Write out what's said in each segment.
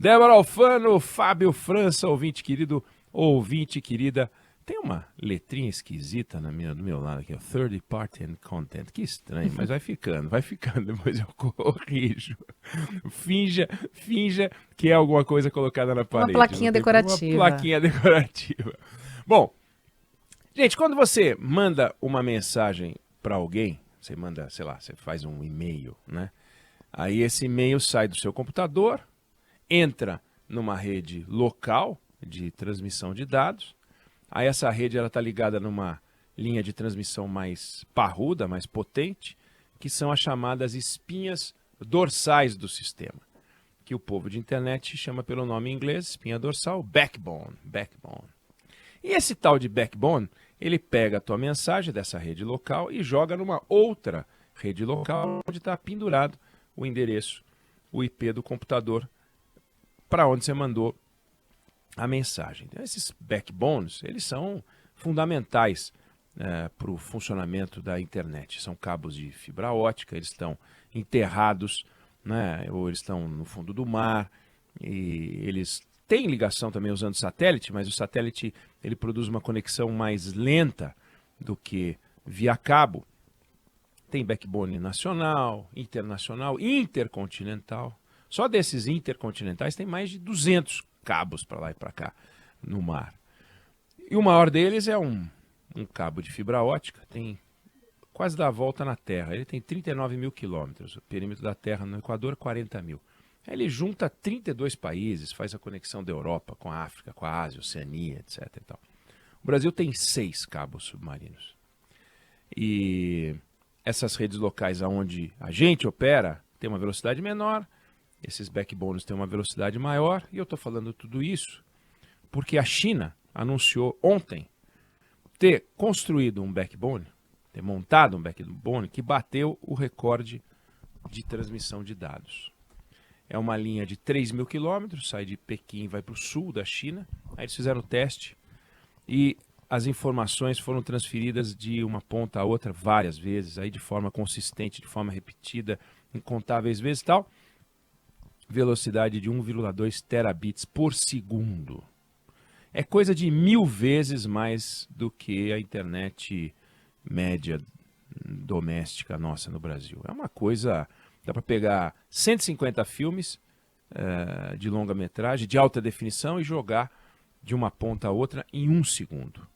Débora Alfano, Fábio França, ouvinte querido, ouvinte querida. Tem uma letrinha esquisita do meu lado aqui, ó, Third Party and Content. Que estranho, mas vai ficando, depois eu corrijo. Finja que é alguma coisa colocada na Uma parede. plaquinha decorativa. Uma plaquinha decorativa. Bom, gente, quando você manda uma mensagem para alguém, você manda, sei lá, você faz um e-mail, né? Aí esse e-mail sai do seu computador, entra numa rede local de transmissão de dados. Aí essa rede está ligada numa linha de transmissão mais parruda, mais potente, que são as chamadas espinhas dorsais do sistema, que o povo de internet chama pelo nome em inglês, espinha dorsal, backbone. E esse tal de backbone, ele pega a tua mensagem dessa rede local e joga numa outra rede local, onde está pendurado o endereço, o IP do computador, para onde você mandou a mensagem. Então, esses backbones, eles são fundamentais para o funcionamento da internet. São cabos de fibra ótica, eles estão enterrados, né, ou eles estão no fundo do mar, e eles têm ligação também usando satélite, mas o satélite ele produz uma conexão mais lenta do que via cabo. Tem backbone nacional, internacional, intercontinental. Só desses intercontinentais tem mais de 200 cabos para lá e para cá no mar. E o maior deles é um cabo de fibra ótica, tem quase dá a volta na Terra. Ele tem 39 mil quilômetros, o perímetro da Terra no Equador 40 mil. Ele junta 32 países, faz a conexão da Europa com a África, com a Ásia, Oceania, etc. E tal. O Brasil tem 6 cabos submarinos. E essas redes locais onde a gente opera tem uma velocidade menor, esses backbones têm uma velocidade maior, e eu estou falando tudo isso porque a China anunciou ontem ter construído um backbone, ter montado um backbone que bateu o recorde de transmissão de dados. É uma linha de 3 mil quilômetros, sai de Pequim e vai para o sul da China. Aí eles fizeram o teste e as informações foram transferidas de uma ponta a outra várias vezes, aí de forma consistente, de forma repetida, incontáveis vezes e tal. Velocidade de 1,2 terabits por segundo. É coisa de 1000 vezes mais do que a internet média doméstica nossa no Brasil. É uma coisa... Dá para pegar 150 filmes de longa-metragem, de alta definição, e jogar de uma ponta a outra em 1 segundo.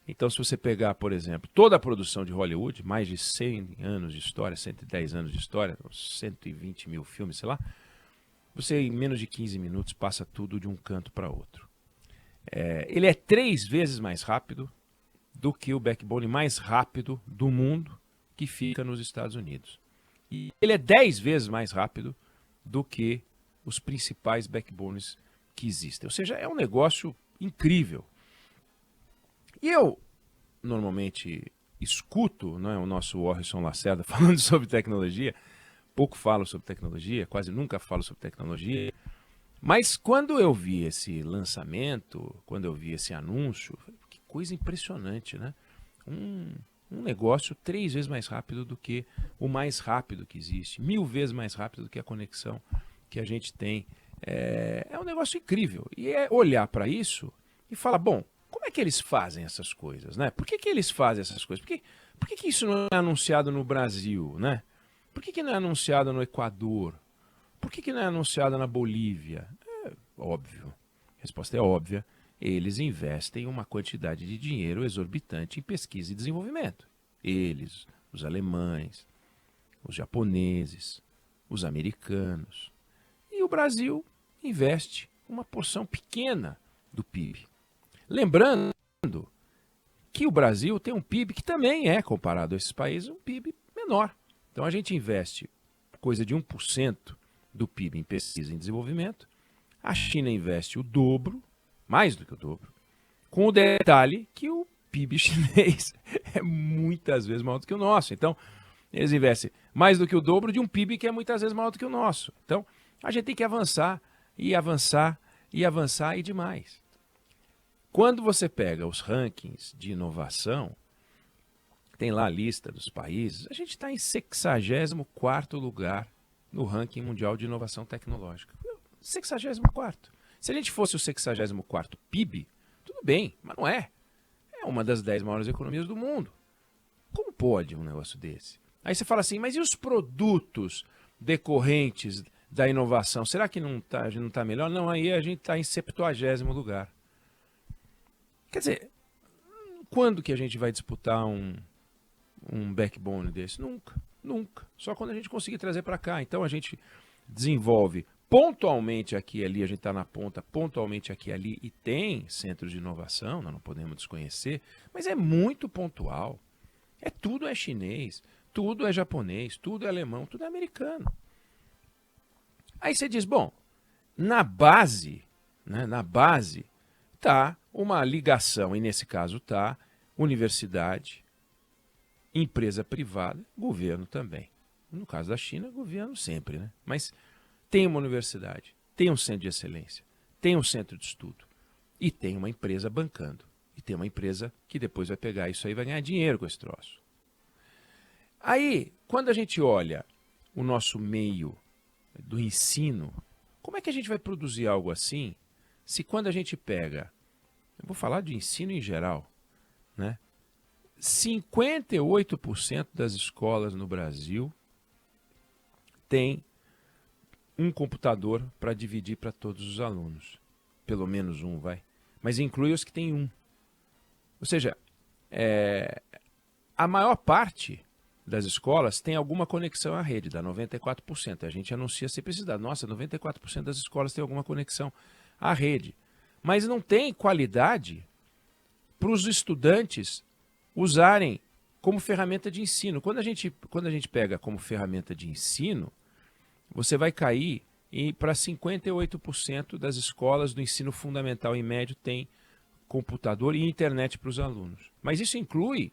Então, se você pegar, por exemplo, toda a produção de Hollywood, mais de 100 anos de história, 110 anos de história, 120 mil filmes, sei lá, você em menos de 15 minutos passa tudo de um canto para outro. Ele é 3 vezes mais rápido do que o backbone mais rápido do mundo, que fica nos Estados Unidos. E ele é 10 vezes mais rápido do que os principais backbones que existem. Ou seja, é um negócio incrível. E eu normalmente escuto, né, o nosso Orson Lacerda falando sobre tecnologia. Pouco falo sobre tecnologia, quase nunca falo sobre tecnologia. Mas quando eu vi esse lançamento, quando eu vi esse anúncio, que coisa impressionante, né? Um negócio 3 vezes mais rápido do que o mais rápido que existe, 1000 vezes mais rápido do que a conexão que a gente tem. É um negócio incrível. E é olhar para isso e falar, bom, como é que eles fazem essas coisas, né? Por que eles fazem essas coisas? Por que isso não é anunciado no Brasil, né? Por que não é anunciado no Equador? Por que não é anunciado na Bolívia? É óbvio. A resposta é óbvia. Eles investem uma quantidade de dinheiro exorbitante em pesquisa e desenvolvimento. Eles, os alemães, os japoneses, os americanos. E o Brasil investe uma porção pequena do PIB. Lembrando que o Brasil tem um PIB que também é, comparado a esses países, um PIB menor. Então a gente investe coisa de 1% do PIB em pesquisa e desenvolvimento. A China investe o dobro, mais do que o dobro, com o detalhe que o PIB chinês é muitas vezes maior do que o nosso. Então, eles investem mais do que o dobro de um PIB que é muitas vezes maior do que o nosso. Então, a gente tem que avançar e avançar e avançar e demais. Quando você pega os rankings de inovação, tem lá a lista dos países, a gente está em 64º lugar no ranking mundial de inovação tecnológica. 64º. Se a gente fosse o 64º PIB, tudo bem, mas não é. É uma das 10 maiores economias do mundo. Como pode um negócio desse? Aí você fala assim, mas e os produtos decorrentes da inovação? Será que a gente não está melhor? Não, aí a gente está em 70º lugar. Quer dizer, quando que a gente vai disputar um backbone desse? Nunca, nunca. Só quando a gente conseguir trazer para cá. Então a gente desenvolve pontualmente aqui e ali, a gente está na ponta, pontualmente aqui e ali, e tem centros de inovação, nós não podemos desconhecer, mas é muito pontual. Tudo é chinês, tudo é japonês, tudo é alemão, tudo é americano. Aí você diz, bom, na base, né, está uma ligação, e nesse caso está universidade, empresa privada, governo também. No caso da China, governo sempre, né? Mas tem uma universidade, tem um centro de excelência, tem um centro de estudo e tem uma empresa bancando. E tem uma empresa que depois vai pegar isso aí e vai ganhar dinheiro com esse troço. Aí, quando a gente olha o nosso meio do ensino, como é que a gente vai produzir algo assim se quando a gente pega, eu vou falar de ensino em geral, né? 58% das escolas no Brasil tem um computador para dividir para todos os alunos. Pelo menos um, vai. Mas inclui os que têm um. Ou seja, a maior parte das escolas tem alguma conexão à rede, dá 94%. A gente anuncia sempre esse dado. Nossa, 94% das escolas tem alguma conexão à rede. Mas não tem qualidade para os estudantes usarem como ferramenta de ensino. Quando a gente pega como ferramenta de ensino, você vai cair para 58% das escolas do ensino fundamental e médio tem computador e internet para os alunos. Mas isso inclui,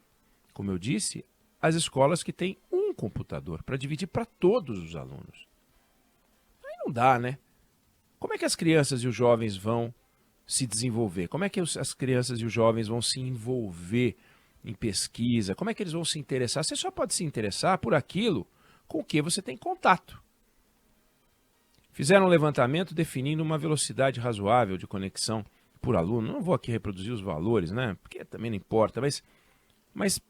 como eu disse, as escolas que têm um computador para dividir para todos os alunos. Aí não dá, né? Como é que as crianças e os jovens vão se desenvolver? Como é que as crianças e os jovens vão se envolver em pesquisa? Como é que eles vão se interessar? Você só pode se interessar por aquilo com o que você tem contato. Fizeram um levantamento definindo uma velocidade razoável de conexão por aluno. Não vou aqui reproduzir os valores, né? Porque também não importa, mas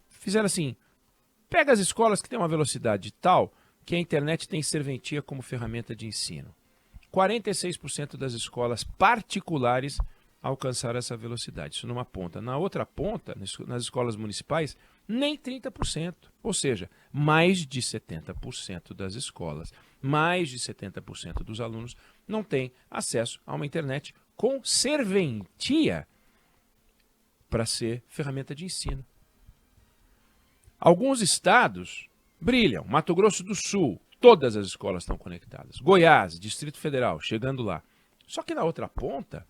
fizeram assim, pega as escolas que têm uma velocidade tal que a internet tem serventia como ferramenta de ensino. 46% das escolas particulares alcançaram essa velocidade, isso numa ponta. Na outra ponta, nas escolas municipais, nem 30%. Ou seja, mais de 70% das escolas, mais de 70% dos alunos não têm acesso a uma internet com serventia para ser ferramenta de ensino. Alguns estados brilham. Mato Grosso do Sul, todas as escolas estão conectadas. Goiás, Distrito Federal, chegando lá. Só que na outra ponta,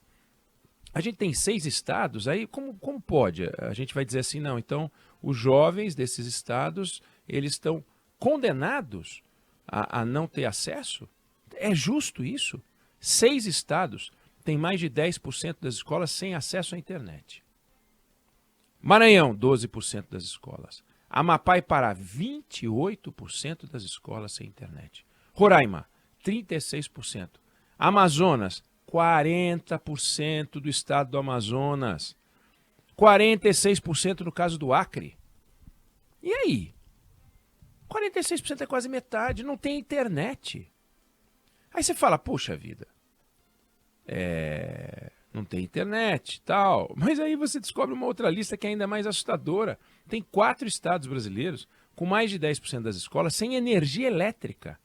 a gente tem 6 estados, aí como pode? A gente vai dizer assim, não, então os jovens desses estados, eles estão condenados a não ter acesso? É justo isso? 6 estados têm mais de 10% das escolas sem acesso à internet. Maranhão, 12% das escolas. Amapá e Pará, 28% das escolas sem internet. Roraima, 36%. Amazonas, 40% do estado do Amazonas. 46% no caso do Acre. E aí? 46% é quase metade, não tem internet. Aí você fala, puxa vida, não tem internet e tal. Mas aí você descobre uma outra lista que é ainda mais assustadora. Tem 4 estados brasileiros com mais de 10% das escolas sem energia elétrica.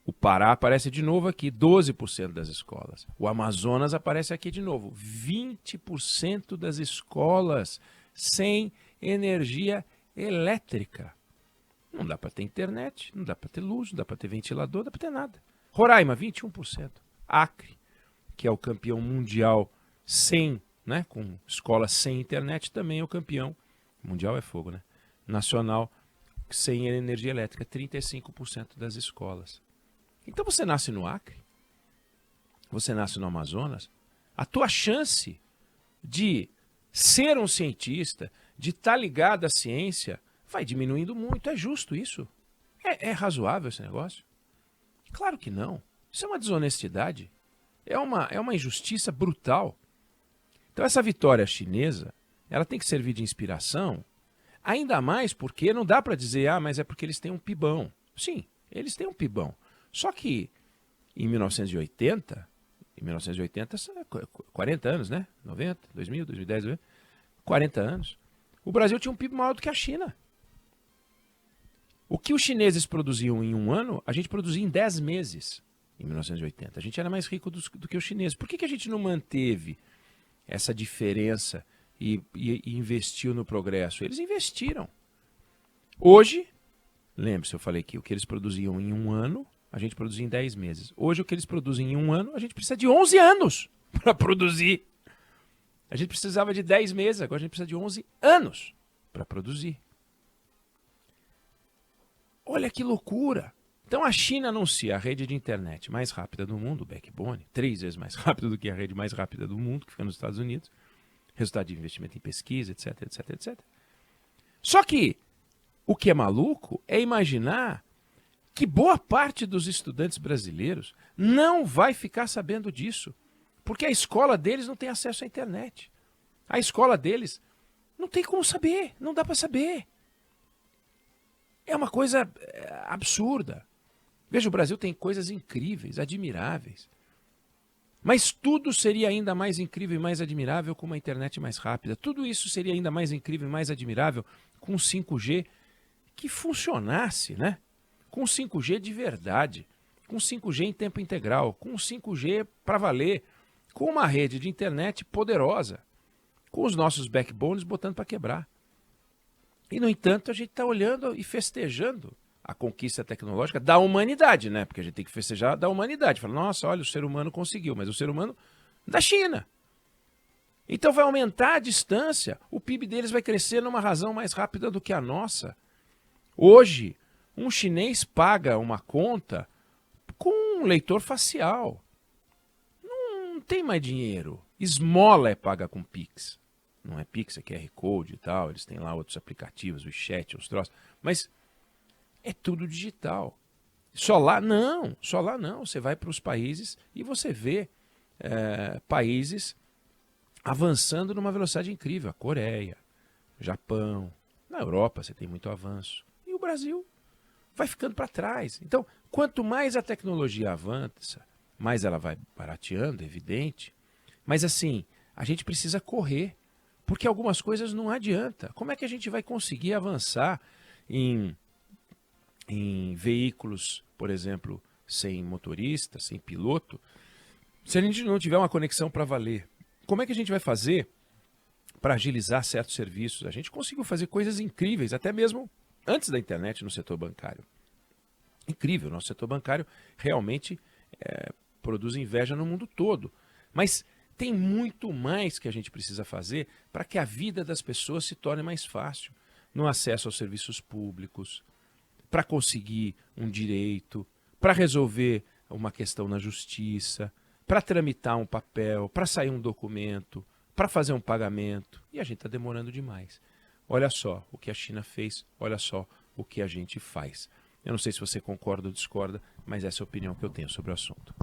O Pará aparece de novo aqui, 12% das escolas. O Amazonas aparece aqui de novo, 20% das escolas sem energia elétrica. Não dá para ter internet, não dá para ter luz, não dá para ter ventilador, não dá para ter nada. Roraima, 21%. Acre, que é o campeão mundial sem, né, com escolas sem internet, também é o campeão, mundial é fogo, né? Nacional sem energia elétrica, 35% das escolas. Então você nasce no Acre, você nasce no Amazonas, a tua chance de ser um cientista, de estar ligado à ciência, vai diminuindo muito. É justo isso? É razoável esse negócio? Claro que não. Isso é uma desonestidade. É uma injustiça brutal. Então essa vitória chinesa, ela tem que servir de inspiração, ainda mais porque não dá para dizer, mas é porque eles têm um PIBão. Sim, eles têm um PIBão. Só que em 1980, 40 anos, né? 90, 2000, 2010, 40 anos, o Brasil tinha um PIB maior do que a China. O que os chineses produziam em um ano, a gente produzia em 10 meses, em 1980. A gente era mais rico do que os chineses. Por que a gente não manteve essa diferença e investiu no progresso? Eles investiram. Hoje, lembre-se, eu falei que o que eles produziam em um ano, a gente produzia em 10 meses. Hoje, o que eles produzem em um ano, a gente precisa de 11 anos para produzir. A gente precisava de 10 meses, agora a gente precisa de 11 anos para produzir. Olha que loucura! Então a China anuncia a rede de internet mais rápida do mundo, o backbone, 3 vezes mais rápida do que a rede mais rápida do mundo, que fica nos Estados Unidos. Resultado de investimento em pesquisa, etc, etc, etc. Só que o que é maluco é imaginar que boa parte dos estudantes brasileiros não vai ficar sabendo disso, porque a escola deles não tem acesso à internet. A escola deles não tem como saber, não dá para saber. É uma coisa absurda. Veja, o Brasil tem coisas incríveis, admiráveis. Mas tudo seria ainda mais incrível e mais admirável com uma internet mais rápida. Tudo isso seria ainda mais incrível e mais admirável com 5G que funcionasse, né? Com 5G de verdade, com 5G em tempo integral, com 5G para valer, com uma rede de internet poderosa, com os nossos backbones botando para quebrar. E, no entanto, a gente está olhando e festejando a conquista tecnológica da humanidade, né? Porque a gente tem que festejar da humanidade. Fala, nossa, olha, o ser humano conseguiu, mas o ser humano da China. Então vai aumentar a distância, o PIB deles vai crescer numa razão mais rápida do que a nossa. Hoje, um chinês paga uma conta com um leitor facial. Não tem mais dinheiro. Esmola é paga com Pix. Não é Pix, é QR Code e tal. Eles têm lá outros aplicativos, o chat, os troços. Mas é tudo digital. Só lá não. Você vai para os países e você vê países avançando numa velocidade incrível. A Coreia, Japão, na Europa você tem muito avanço. E o Brasil vai ficando para trás. Então, quanto mais a tecnologia avança, mais ela vai barateando, é evidente. Mas assim, a gente precisa correr. Porque algumas coisas não adianta. Como é que a gente vai conseguir avançar em veículos, por exemplo, sem motorista, sem piloto, se a gente não tiver uma conexão para valer? Como é que a gente vai fazer para agilizar certos serviços? A gente conseguiu fazer coisas incríveis, até mesmo antes da internet no setor bancário. Incrível, nosso setor bancário realmente produz inveja no mundo todo. Mas tem muito mais que a gente precisa fazer para que a vida das pessoas se torne mais fácil. No acesso aos serviços públicos, para conseguir um direito, para resolver uma questão na justiça, para tramitar um papel, para sair um documento, para fazer um pagamento. E a gente está demorando demais. Olha só o que a China fez, olha só o que a gente faz. Eu não sei se você concorda ou discorda, mas essa é a opinião que eu tenho sobre o assunto.